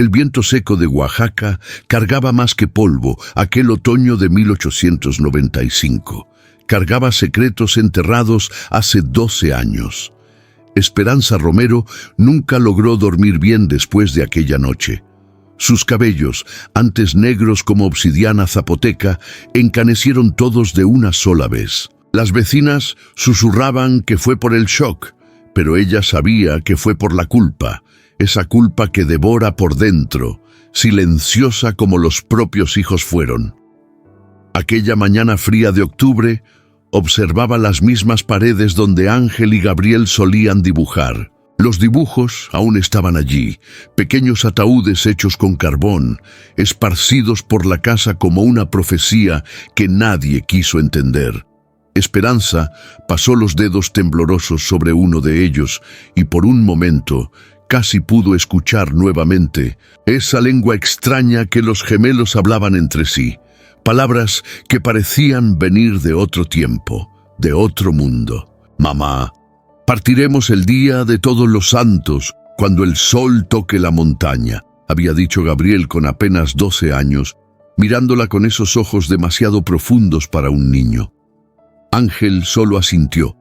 El viento seco de Oaxaca cargaba más que polvo aquel otoño de 1895. Cargaba secretos enterrados hace 12 años. Esperanza Romero nunca logró dormir bien después de aquella noche. Sus cabellos, antes negros como obsidiana zapoteca, encanecieron todos de una sola vez. Las vecinas susurraban que fue por el shock, pero ella sabía que fue por la culpa, esa culpa que devora por dentro, silenciosa como los propios hijos fueron. Aquella mañana fría de octubre, observaba las mismas paredes donde Ángel y Gabriel solían dibujar. Los dibujos aún estaban allí, pequeños ataúdes hechos con carbón, esparcidos por la casa como una profecía que nadie quiso entender. Esperanza pasó los dedos temblorosos sobre uno de ellos y por un momento casi pudo escuchar nuevamente esa lengua extraña que los gemelos hablaban entre sí, palabras que parecían venir de otro tiempo, de otro mundo. Mamá, partiremos el día de todos los santos, cuando el sol toque la montaña, había dicho Gabriel con apenas 12 años, mirándola con esos ojos demasiado profundos para un niño. Ángel solo asintió,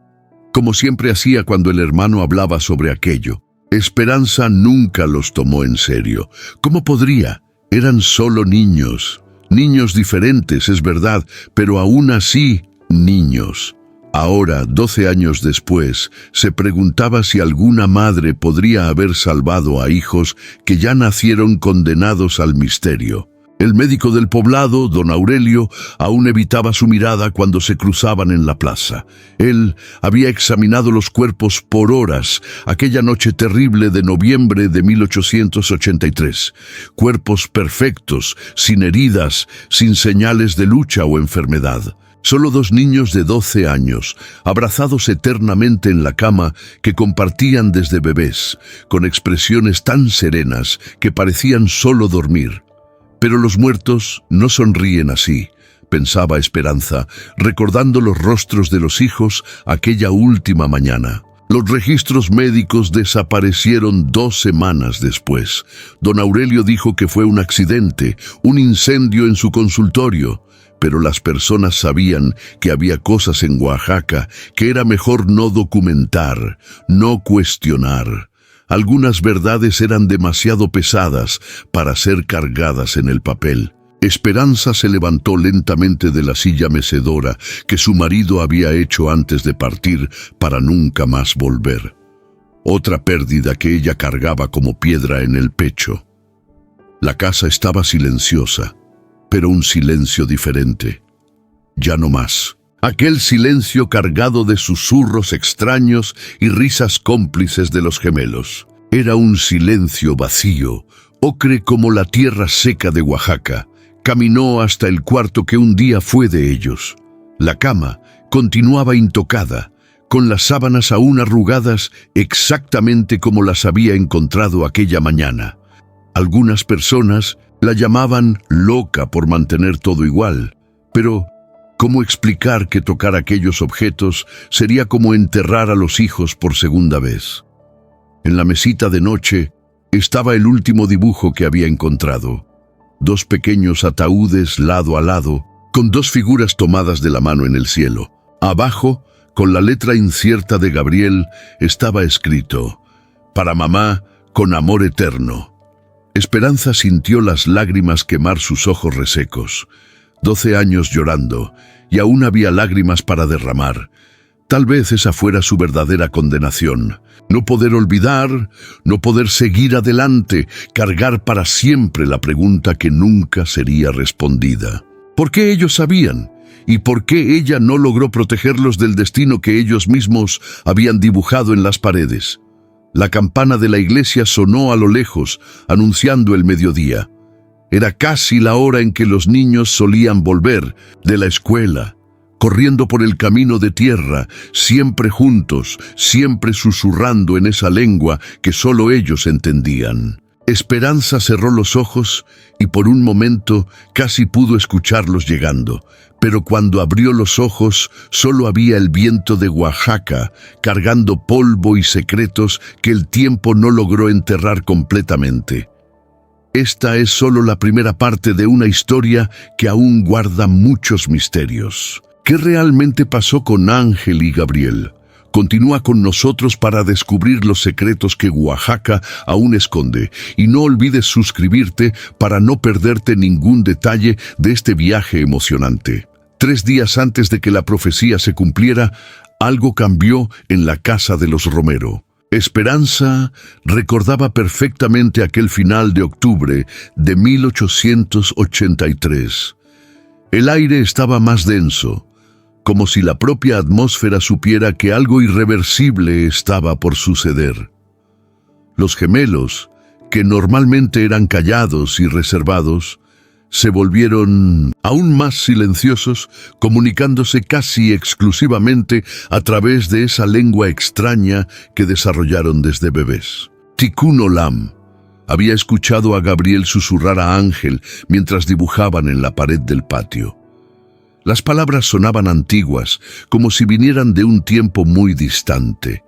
como siempre hacía cuando el hermano hablaba sobre aquello. Esperanza nunca los tomó en serio. ¿Cómo podría? Eran solo niños. Niños diferentes, es verdad, pero aún así, niños. Ahora, 12 años después, se preguntaba si alguna madre podría haber salvado a hijos que ya nacieron condenados al misterio. El médico del poblado, don Aurelio, aún evitaba su mirada cuando se cruzaban en la plaza. Él había examinado los cuerpos por horas aquella noche terrible de noviembre de 1883. Cuerpos perfectos, sin heridas, sin señales de lucha o enfermedad. Solo 2 niños de 12 años, abrazados eternamente en la cama que compartían desde bebés, con expresiones tan serenas que parecían solo dormir. Pero los muertos no sonríen así, pensaba Esperanza, recordando los rostros de los hijos aquella última mañana. Los registros médicos desaparecieron 2 semanas después. Don Aurelio dijo que fue un accidente, un incendio en su consultorio, pero las personas sabían que había cosas en Oaxaca que era mejor no documentar, no cuestionar. Algunas verdades eran demasiado pesadas para ser cargadas en el papel. Esperanza se levantó lentamente de la silla mecedora que su marido había hecho antes de partir para nunca más volver. Otra pérdida que ella cargaba como piedra en el pecho. La casa estaba silenciosa, pero un silencio diferente. Ya no más. Aquel silencio cargado de susurros extraños y risas cómplices de los gemelos. Era un silencio vacío, ocre como la tierra seca de Oaxaca. Caminó hasta el cuarto que un día fue de ellos. La cama continuaba intocada, con las sábanas aún arrugadas exactamente como las había encontrado aquella mañana. Algunas personas la llamaban loca por mantener todo igual, pero ¿cómo explicar que tocar aquellos objetos sería como enterrar a los hijos por segunda vez? En la mesita de noche estaba el último dibujo que había encontrado. 2 pequeños ataúdes lado a lado, con 2 figuras tomadas de la mano en el cielo. Abajo, con la letra incierta de Gabriel, estaba escrito: «Para mamá, con amor eterno». Esperanza sintió las lágrimas quemar sus ojos resecos. 12 años llorando, y aún había lágrimas para derramar. Tal vez esa fuera su verdadera condenación. No poder olvidar, no poder seguir adelante, cargar para siempre la pregunta que nunca sería respondida. ¿Por qué ellos sabían? ¿Y por qué ella no logró protegerlos del destino que ellos mismos habían dibujado en las paredes? La campana de la iglesia sonó a lo lejos, anunciando el mediodía. Era casi la hora en que los niños solían volver de la escuela, corriendo por el camino de tierra, siempre juntos, siempre susurrando en esa lengua que solo ellos entendían. Esperanza cerró los ojos y por un momento casi pudo escucharlos llegando, pero cuando abrió los ojos solo había el viento de Oaxaca, cargando polvo y secretos que el tiempo no logró enterrar completamente. Esta es solo la primera parte de una historia que aún guarda muchos misterios. ¿Qué realmente pasó con Ángel y Gabriel? Continúa con nosotros para descubrir los secretos que Oaxaca aún esconde. Y no olvides suscribirte para no perderte ningún detalle de este viaje emocionante. 3 días antes de que la profecía se cumpliera, algo cambió en la casa de los Romero. Esperanza recordaba perfectamente aquel final de octubre de 1883. El aire estaba más denso, como si la propia atmósfera supiera que algo irreversible estaba por suceder. Los gemelos, que normalmente eran callados y reservados, se volvieron aún más silenciosos, comunicándose casi exclusivamente a través de esa lengua extraña que desarrollaron desde bebés. Tikkun Olam había escuchado a Gabriel susurrar a Ángel mientras dibujaban en la pared del patio. Las palabras sonaban antiguas, como si vinieran de un tiempo muy distante.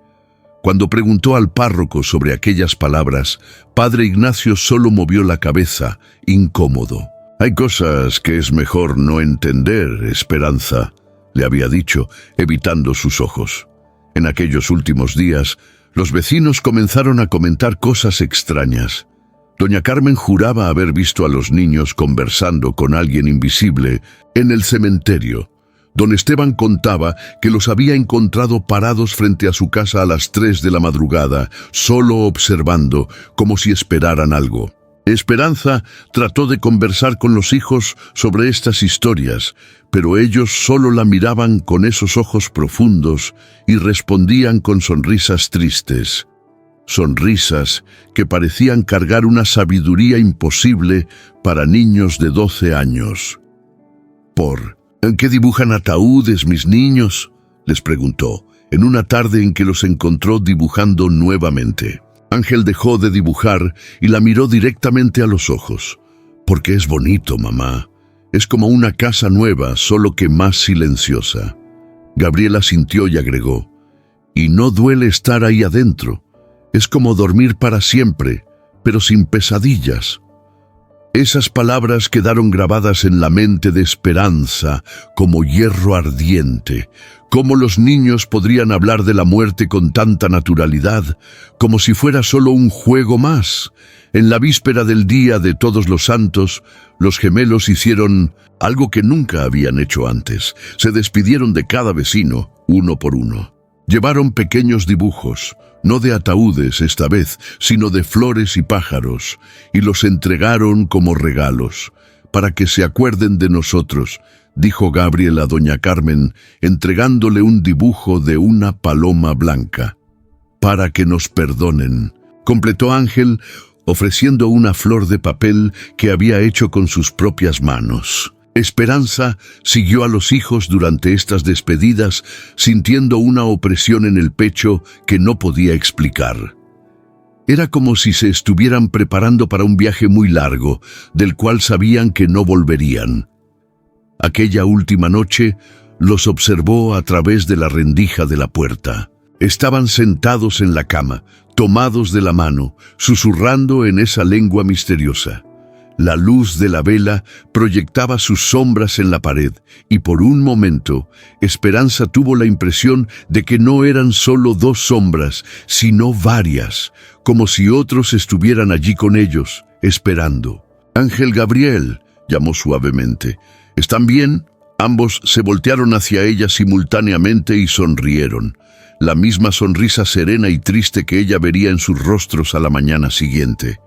Cuando preguntó al párroco sobre aquellas palabras, Padre Ignacio solo movió la cabeza, incómodo. «Hay cosas que es mejor no entender, Esperanza», le había dicho, evitando sus ojos. En aquellos últimos días, los vecinos comenzaron a comentar cosas extrañas. Doña Carmen juraba haber visto a los niños conversando con alguien invisible en el cementerio. Don Esteban contaba que los había encontrado parados frente a su casa a las 3 de la madrugada, solo observando, como si esperaran algo. Esperanza trató de conversar con los hijos sobre estas historias, pero ellos solo la miraban con esos ojos profundos y respondían con sonrisas tristes. Sonrisas que parecían cargar una sabiduría imposible para niños de 12 años. ¿En qué dibujan ataúdes, mis niños?», les preguntó, en una tarde en que los encontró dibujando nuevamente. Ángel dejó de dibujar y la miró directamente a los ojos. «Porque es bonito, mamá. Es como una casa nueva, solo que más silenciosa». Gabriela asintió y agregó, «Y no duele estar ahí adentro. Es como dormir para siempre, pero sin pesadillas». Esas palabras quedaron grabadas en la mente de Esperanza como hierro ardiente. ¿Cómo los niños podrían hablar de la muerte con tanta naturalidad, como si fuera solo un juego más? En la víspera del Día de Todos los Santos, los gemelos hicieron algo que nunca habían hecho antes. Se despidieron de cada vecino, uno por uno. Llevaron pequeños dibujos, no de ataúdes esta vez, sino de flores y pájaros, y los entregaron como regalos. «Para que se acuerden de nosotros», dijo Gabriel a doña Carmen, entregándole un dibujo de una paloma blanca. «Para que nos perdonen», completó Ángel, ofreciendo una flor de papel que había hecho con sus propias manos. Esperanza siguió a los hijos durante estas despedidas, sintiendo una opresión en el pecho que no podía explicar. Era como si se estuvieran preparando para un viaje muy largo, del cual sabían que no volverían. Aquella última noche los observó a través de la rendija de la puerta. Estaban sentados en la cama, tomados de la mano, susurrando en esa lengua misteriosa. La luz de la vela proyectaba sus sombras en la pared, y por un momento Esperanza tuvo la impresión de que no eran solo 2 sombras, sino varias, como si otros estuvieran allí con ellos, esperando. «Ángel, Gabriel», llamó suavemente. «¿Están bien?». Ambos se voltearon hacia ella simultáneamente y sonrieron. La misma sonrisa serena y triste que ella vería en sus rostros a la mañana siguiente.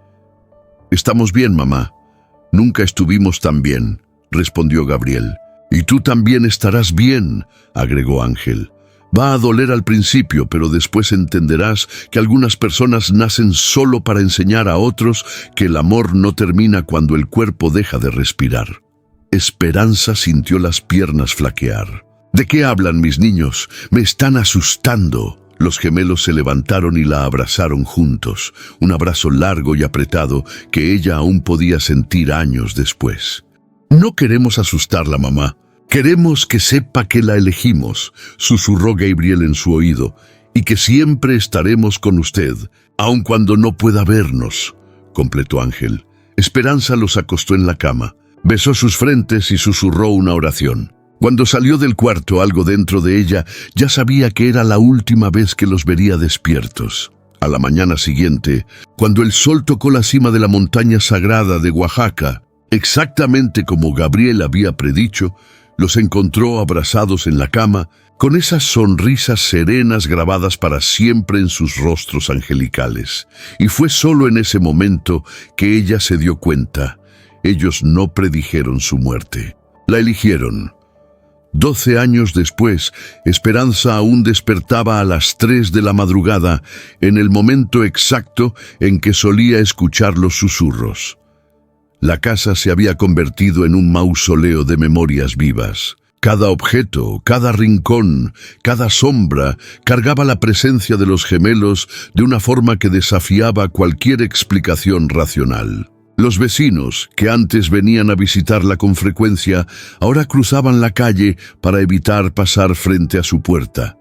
«Estamos bien, mamá. Nunca estuvimos tan bien», respondió Gabriel. «Y tú también estarás bien», agregó Ángel. «Va a doler al principio, pero después entenderás que algunas personas nacen solo para enseñar a otros que el amor no termina cuando el cuerpo deja de respirar». Esperanza sintió las piernas flaquear. «¿De qué hablan, mis niños? Me están asustando». Los gemelos se levantaron y la abrazaron juntos, un abrazo largo y apretado que ella aún podía sentir años después. «No queremos asustarla, mamá. Queremos que sepa que la elegimos», susurró Gabriel en su oído, «y que siempre estaremos con usted, aun cuando no pueda vernos», completó Ángel. Esperanza los acostó en la cama, besó sus frentes y susurró una oración. Cuando salió del cuarto, algo dentro de ella ya sabía que era la última vez que los vería despiertos. A la mañana siguiente, cuando el sol tocó la cima de la montaña sagrada de Oaxaca, exactamente como Gabriel había predicho, los encontró abrazados en la cama, con esas sonrisas serenas grabadas para siempre en sus rostros angelicales. Y fue solo en ese momento que ella se dio cuenta. Ellos no predijeron su muerte, la eligieron. 12 años después, Esperanza aún despertaba a las 3 de la madrugada, en el momento exacto en que solía escuchar los susurros. La casa se había convertido en un mausoleo de memorias vivas. Cada objeto, cada rincón, cada sombra cargaba la presencia de los gemelos de una forma que desafiaba cualquier explicación racional. Los vecinos, que antes venían a visitarla con frecuencia, ahora cruzaban la calle para evitar pasar frente a su puerta.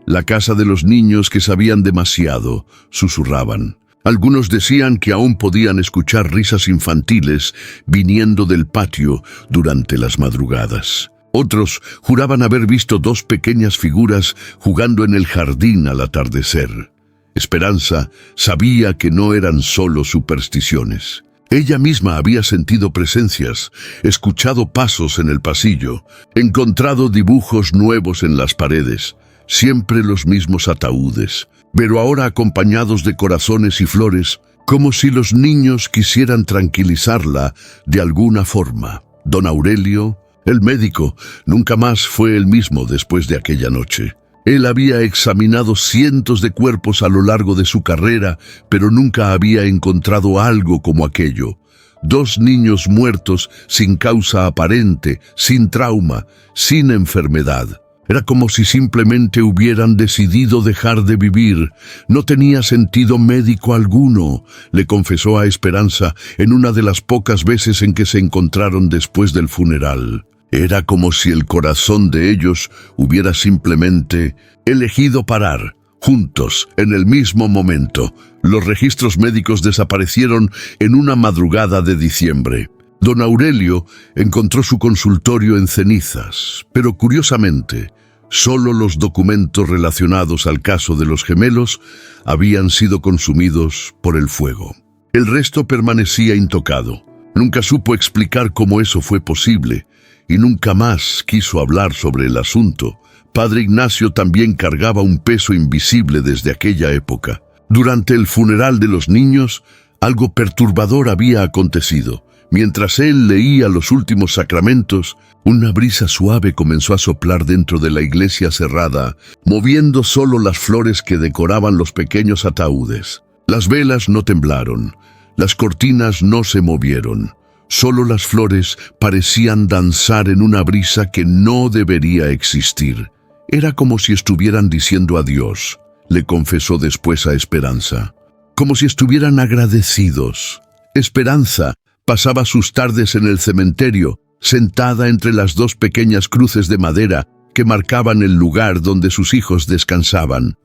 La casa de los niños que sabían demasiado, susurraban. Algunos decían que aún podían escuchar risas infantiles viniendo del patio durante las madrugadas. Otros juraban haber visto 2 pequeñas figuras jugando en el jardín al atardecer. Esperanza sabía que no eran solo supersticiones. Ella misma había sentido presencias, escuchado pasos en el pasillo, encontrado dibujos nuevos en las paredes, siempre los mismos ataúdes, pero ahora acompañados de corazones y flores, como si los niños quisieran tranquilizarla de alguna forma. Don Aurelio, el médico, nunca más fue el mismo después de aquella noche. Él había examinado cientos de cuerpos a lo largo de su carrera, pero nunca había encontrado algo como aquello. 2 niños muertos sin causa aparente, sin trauma, sin enfermedad. Era como si simplemente hubieran decidido dejar de vivir. No tenía sentido médico alguno, le confesó a Esperanza en una de las pocas veces en que se encontraron después del funeral. Era como si el corazón de ellos hubiera simplemente elegido parar, juntos, en el mismo momento. Los registros médicos desaparecieron en una madrugada de diciembre. Don Aurelio encontró su consultorio en cenizas, pero curiosamente, solo los documentos relacionados al caso de los gemelos habían sido consumidos por el fuego. El resto permanecía intocado. Nunca supo explicar cómo eso fue posible, y nunca más quiso hablar sobre el asunto. Padre Ignacio también cargaba un peso invisible desde aquella época. Durante el funeral de los niños, algo perturbador había acontecido. Mientras él leía los últimos sacramentos, una brisa suave comenzó a soplar dentro de la iglesia cerrada, moviendo solo las flores que decoraban los pequeños ataúdes. Las velas no temblaron, las cortinas no se movieron. Solo las flores parecían danzar en una brisa que no debería existir. Era como si estuvieran diciendo adiós, le confesó después a Esperanza. Como si estuvieran agradecidos. Esperanza pasaba sus tardes en el cementerio, sentada entre las 2 pequeñas cruces de madera que marcaban el lugar donde sus hijos descansaban.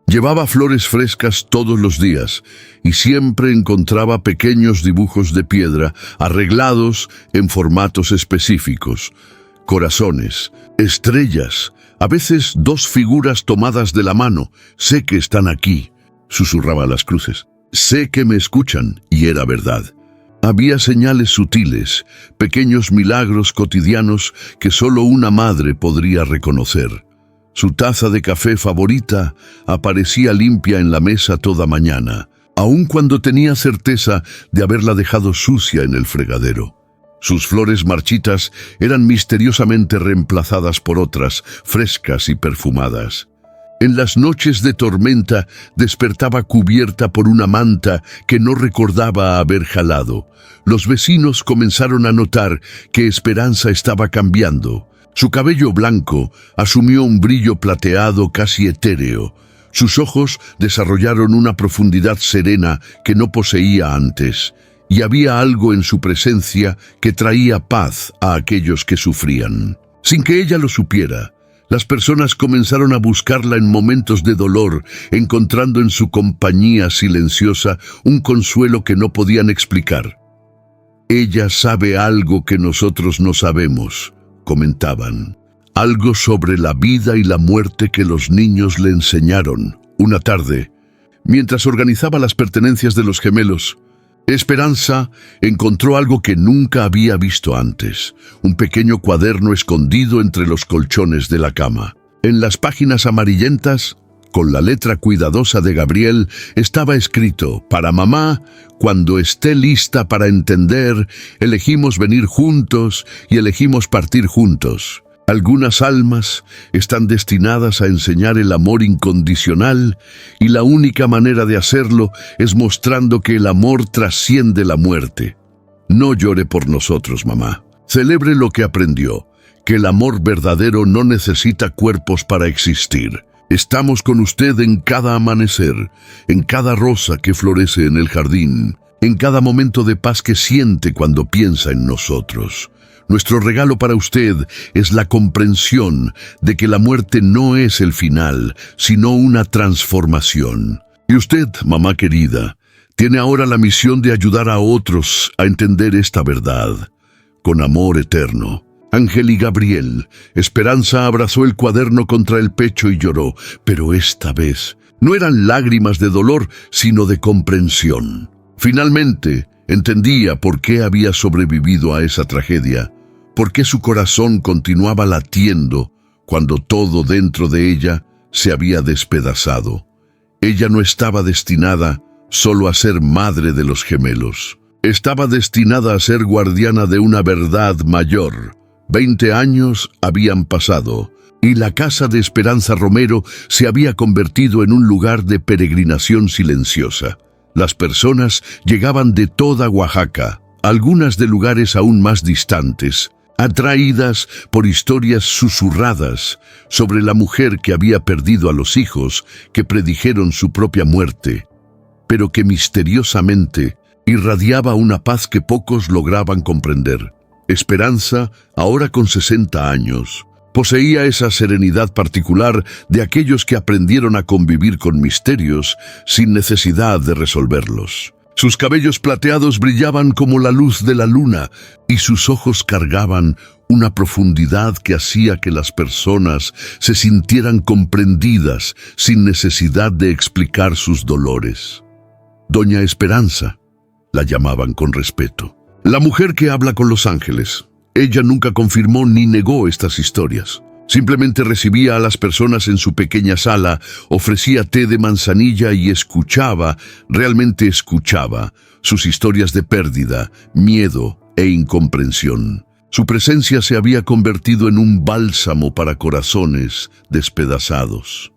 Llevaba flores frescas todos los días y siempre encontraba pequeños dibujos de piedra arreglados en formatos específicos. Corazones, estrellas, a veces 2 figuras tomadas de la mano. Sé que están aquí, susurraba a las cruces. Sé que me escuchan, y era verdad. Había señales sutiles, pequeños milagros cotidianos que solo una madre podría reconocer. Su taza de café favorita aparecía limpia en la mesa toda mañana, aun cuando tenía certeza de haberla dejado sucia en el fregadero. Sus flores marchitas eran misteriosamente reemplazadas por otras, frescas y perfumadas. En las noches de tormenta despertaba cubierta por una manta que no recordaba haber jalado. Los vecinos comenzaron a notar que Esperanza estaba cambiando. Su cabello blanco asumió un brillo plateado casi etéreo. Sus ojos desarrollaron una profundidad serena que no poseía antes, y había algo en su presencia que traía paz a aquellos que sufrían. Sin que ella lo supiera, las personas comenzaron a buscarla en momentos de dolor, encontrando en su compañía silenciosa un consuelo que no podían explicar. Ella sabe algo que nosotros no sabemos, comentaban. Algo sobre la vida y la muerte que los niños le enseñaron. Una tarde, mientras organizaba las pertenencias de los gemelos, Esperanza encontró algo que nunca había visto antes, un pequeño cuaderno escondido entre los colchones de la cama. En las páginas amarillentas, con la letra cuidadosa de Gabriel, estaba escrito: para mamá, cuando esté lista para entender, elegimos venir juntos y elegimos partir juntos. Algunas almas están destinadas a enseñar el amor incondicional y la única manera de hacerlo es mostrando que el amor trasciende la muerte. No llore por nosotros, mamá. Celebre lo que aprendió, que el amor verdadero no necesita cuerpos para existir. Estamos con usted en cada amanecer, en cada rosa que florece en el jardín, en cada momento de paz que siente cuando piensa en nosotros. Nuestro regalo para usted es la comprensión de que la muerte no es el final, sino una transformación. Y usted, mamá querida, tiene ahora la misión de ayudar a otros a entender esta verdad. Con amor eterno. Ángel y Gabriel. Esperanza abrazó el cuaderno contra el pecho y lloró, pero esta vez no eran lágrimas de dolor, sino de comprensión. Finalmente, entendía por qué había sobrevivido a esa tragedia, por qué su corazón continuaba latiendo cuando todo dentro de ella se había despedazado. Ella no estaba destinada solo a ser madre de los gemelos. Estaba destinada a ser guardiana de una verdad mayor. 20 años habían pasado y la casa de Esperanza Romero se había convertido en un lugar de peregrinación silenciosa. Las personas llegaban de toda Oaxaca, algunas de lugares aún más distantes, atraídas por historias susurradas sobre la mujer que había perdido a los hijos, que predijeron su propia muerte, pero que misteriosamente irradiaba una paz que pocos lograban comprender. Esperanza, ahora con 60 años, poseía esa serenidad particular de aquellos que aprendieron a convivir con misterios sin necesidad de resolverlos. Sus cabellos plateados brillaban como la luz de la luna y sus ojos cargaban una profundidad que hacía que las personas se sintieran comprendidas sin necesidad de explicar sus dolores. Doña Esperanza, la llamaban con respeto. La mujer que habla con los ángeles. Ella nunca confirmó ni negó estas historias. Simplemente recibía a las personas en su pequeña sala, ofrecía té de manzanilla y escuchaba, realmente escuchaba, sus historias de pérdida, miedo e incomprensión. Su presencia se había convertido en un bálsamo para corazones despedazados.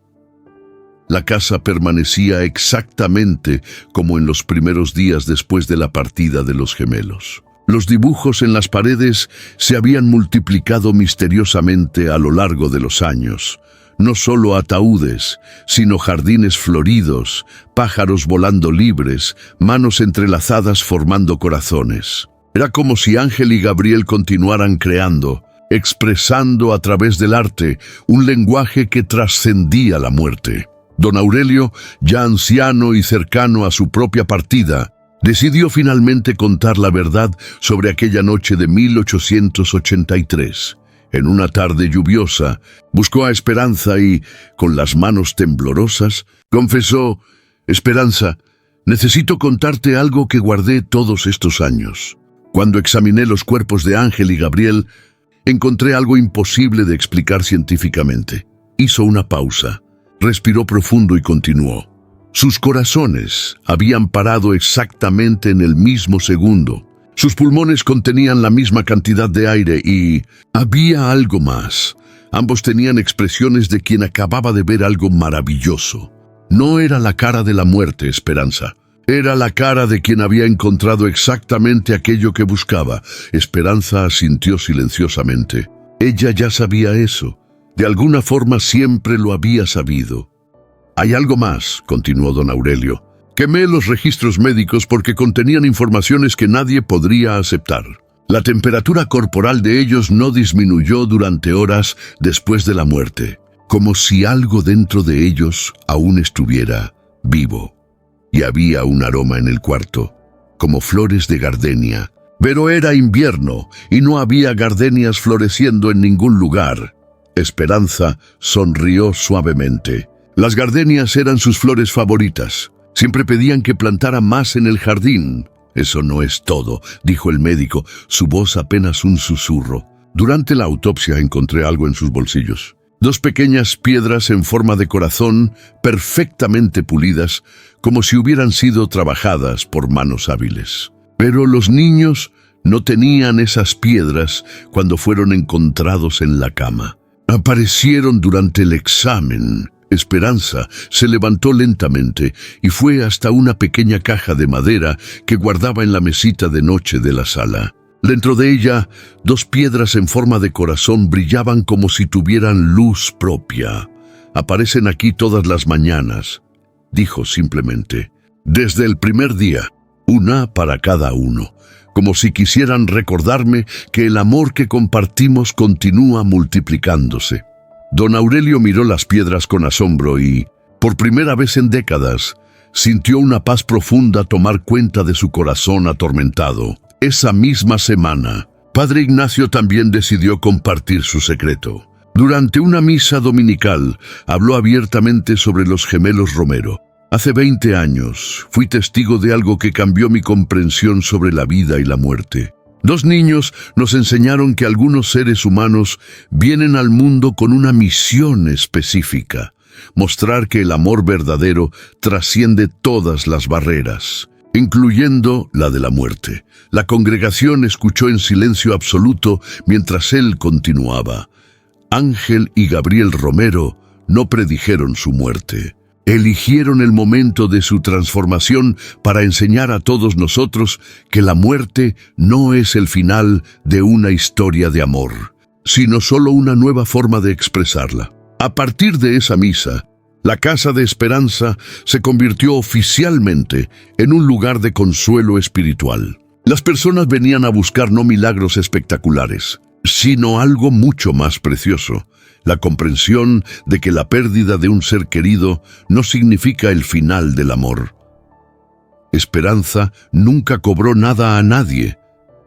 La casa permanecía exactamente como en los primeros días después de la partida de los gemelos. Los dibujos en las paredes se habían multiplicado misteriosamente a lo largo de los años. No solo ataúdes, sino jardines floridos, pájaros volando libres, manos entrelazadas formando corazones. Era como si Ángel y Gabriel continuaran creando, expresando a través del arte un lenguaje que trascendía la muerte. Don Aurelio, ya anciano y cercano a su propia partida, decidió finalmente contar la verdad sobre aquella noche de 1883. En una tarde lluviosa, buscó a Esperanza y, con las manos temblorosas, confesó: «Esperanza, necesito contarte algo que guardé todos estos años. Cuando examiné los cuerpos de Ángel y Gabriel, encontré algo imposible de explicar científicamente». Hizo una pausa, respiró profundo y continuó. Sus corazones habían parado exactamente en el mismo segundo. Sus pulmones contenían la misma cantidad de aire y había algo más. Ambos tenían expresiones de quien acababa de ver algo maravilloso. No era la cara de la muerte, Esperanza. Era la cara de quien había encontrado exactamente aquello que buscaba. Esperanza asintió silenciosamente. Ella ya sabía eso. De alguna forma siempre lo había sabido. «Hay algo más», continuó don Aurelio. «Quemé los registros médicos porque contenían informaciones que nadie podría aceptar. La temperatura corporal de ellos no disminuyó durante horas después de la muerte, como si algo dentro de ellos aún estuviera vivo. Y había un aroma en el cuarto, como flores de gardenia, Pero era invierno y no había gardenias floreciendo en ningún lugar. Esperanza sonrió suavemente. Las gardenias eran sus flores favoritas. Siempre pedían que plantara más en el jardín. «Eso no es todo», dijo el médico, su voz apenas un susurro. Durante la autopsia encontré algo en sus bolsillos. 2 pequeñas piedras en forma de corazón, perfectamente pulidas, como si hubieran sido trabajadas por manos hábiles. Pero los niños no tenían esas piedras cuando fueron encontrados en la cama. Aparecieron durante el examen. Esperanza se levantó lentamente y fue hasta una pequeña caja de madera que guardaba en la mesita de noche de la sala. Dentro de ella, 2 piedras en forma de corazón brillaban como si tuvieran luz propia. «Aparecen aquí todas las mañanas», dijo simplemente. «Desde el primer día, una para cada uno, como si quisieran recordarme que el amor que compartimos continúa multiplicándose». Don Aurelio miró las piedras con asombro y, por primera vez en décadas, sintió una paz profunda tomar cuenta de su corazón atormentado. Esa misma semana, Padre Ignacio también decidió compartir su secreto. Durante una misa dominical, habló abiertamente sobre los gemelos Romero. «Hace 20 años, fui testigo de algo que cambió mi comprensión sobre la vida y la muerte. 2 niños nos enseñaron que algunos seres humanos vienen al mundo con una misión específica: mostrar que el amor verdadero trasciende todas las barreras, incluyendo la de la muerte». La congregación escuchó en silencio absoluto mientras él continuaba. Ángel y Gabriel Romero no predijeron su muerte. Eligieron el momento de su transformación para enseñar a todos nosotros que la muerte no es el final de una historia de amor, sino solo una nueva forma de expresarla. A partir de esa misa, la Casa de Esperanza se convirtió oficialmente en un lugar de consuelo espiritual. Las personas venían a buscar no milagros espectaculares, sino algo mucho más precioso: la comprensión de que la pérdida de un ser querido no significa el final del amor. Esperanza nunca cobró nada a nadie,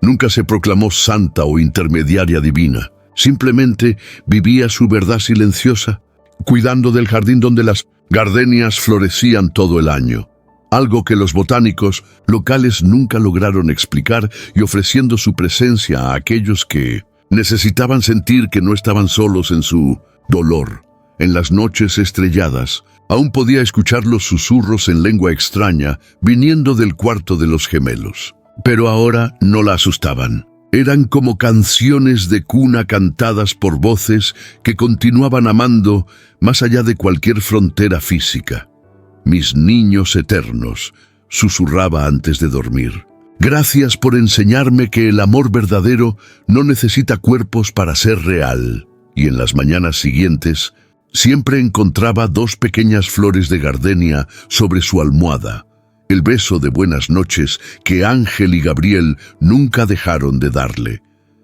nunca se proclamó santa o intermediaria divina. Simplemente vivía su verdad silenciosa, cuidando del jardín donde las gardenias florecían todo el año. Algo que los botánicos locales nunca lograron explicar, y ofreciendo su presencia a aquellos que necesitaban sentir que no estaban solos en su dolor. En las noches estrelladas, aún podía escuchar los susurros en lengua extraña viniendo del cuarto de los gemelos. Pero ahora no la asustaban. Eran como canciones de cuna cantadas por voces que continuaban amando más allá de cualquier frontera física. «Mis niños eternos», susurraba antes de dormir. «Gracias por enseñarme que el amor verdadero no necesita cuerpos para ser real». Y en las mañanas siguientes, siempre encontraba 2 pequeñas flores de gardenia sobre su almohada, el beso de buenas noches que Ángel y Gabriel nunca dejaron de darle.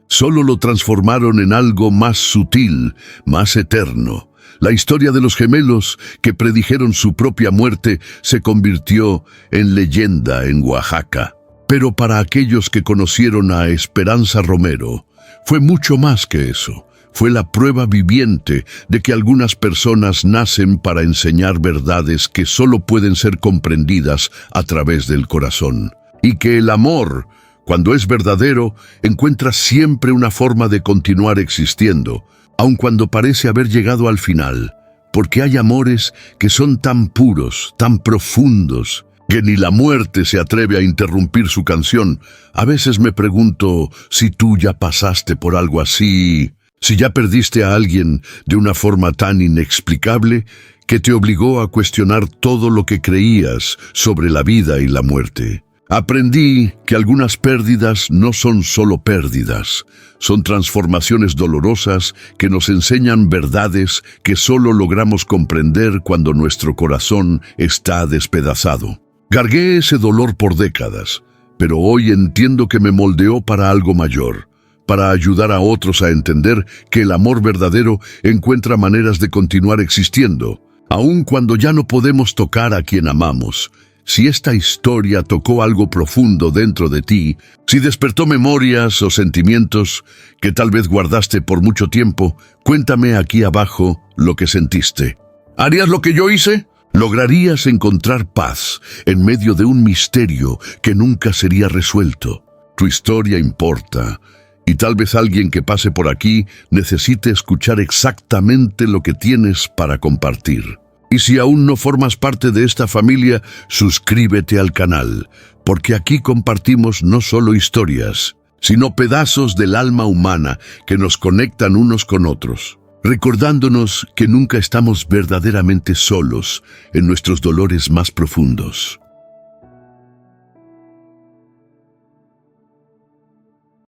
Solo lo transformaron en algo más sutil, más eterno. La historia de los gemelos que predijeron su propia muerte se convirtió en leyenda en Oaxaca. Pero para aquellos que conocieron a Esperanza Romero, fue mucho más que eso. Fue la prueba viviente de que algunas personas nacen para enseñar verdades que solo pueden ser comprendidas a través del corazón. Y que el amor, cuando es verdadero, encuentra siempre una forma de continuar existiendo, aun cuando parece haber llegado al final, porque hay amores que son tan puros, tan profundos, que ni la muerte se atreve a interrumpir su canción. A veces me pregunto si tú ya pasaste por algo así, si ya perdiste a alguien de una forma tan inexplicable que te obligó a cuestionar todo lo que creías sobre la vida y la muerte. Aprendí que algunas pérdidas no son solo pérdidas, son transformaciones dolorosas que nos enseñan verdades que solo logramos comprender cuando nuestro corazón está despedazado. Cargué ese dolor por décadas, pero hoy entiendo que me moldeó para algo mayor, para ayudar a otros a entender que el amor verdadero encuentra maneras de continuar existiendo, aun cuando ya no podemos tocar a quien amamos. Si esta historia tocó algo profundo dentro de ti, si despertó memorias o sentimientos que tal vez guardaste por mucho tiempo, cuéntame aquí abajo lo que sentiste. ¿Harías lo que yo hice? ¿Lograrías encontrar paz en medio de un misterio que nunca sería resuelto? Tu historia importa, y tal vez alguien que pase por aquí necesite escuchar exactamente lo que tienes para compartir. Y si aún no formas parte de esta familia, suscríbete al canal, porque aquí compartimos no solo historias, sino pedazos del alma humana que nos conectan unos con otros, recordándonos que nunca estamos verdaderamente solos en nuestros dolores más profundos.